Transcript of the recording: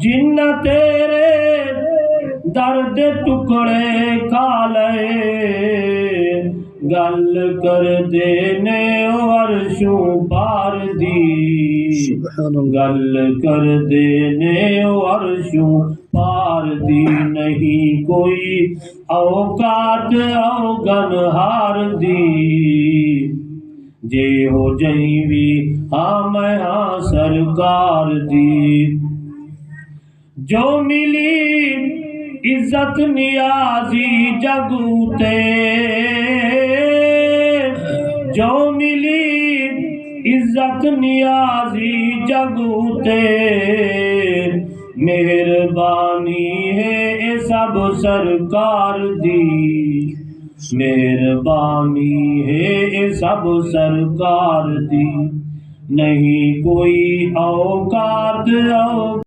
जिन्ना तेरे दर्द टुकड़े खा ले गल कर देने अर्शों पार दी गल कर देने अर्शों पार दी नहीं कोई औकात औगन हार दी जे हो जईवी हाँ मैं हाँ सरकार दी जो मिली इज्जत नियाजी जगूते जो मिली इज्जत नियाजी जगूते मेहरबानी है ये सब सरकार दी मेहरबानी है ये सब सरकार दी नहीं कोई औकात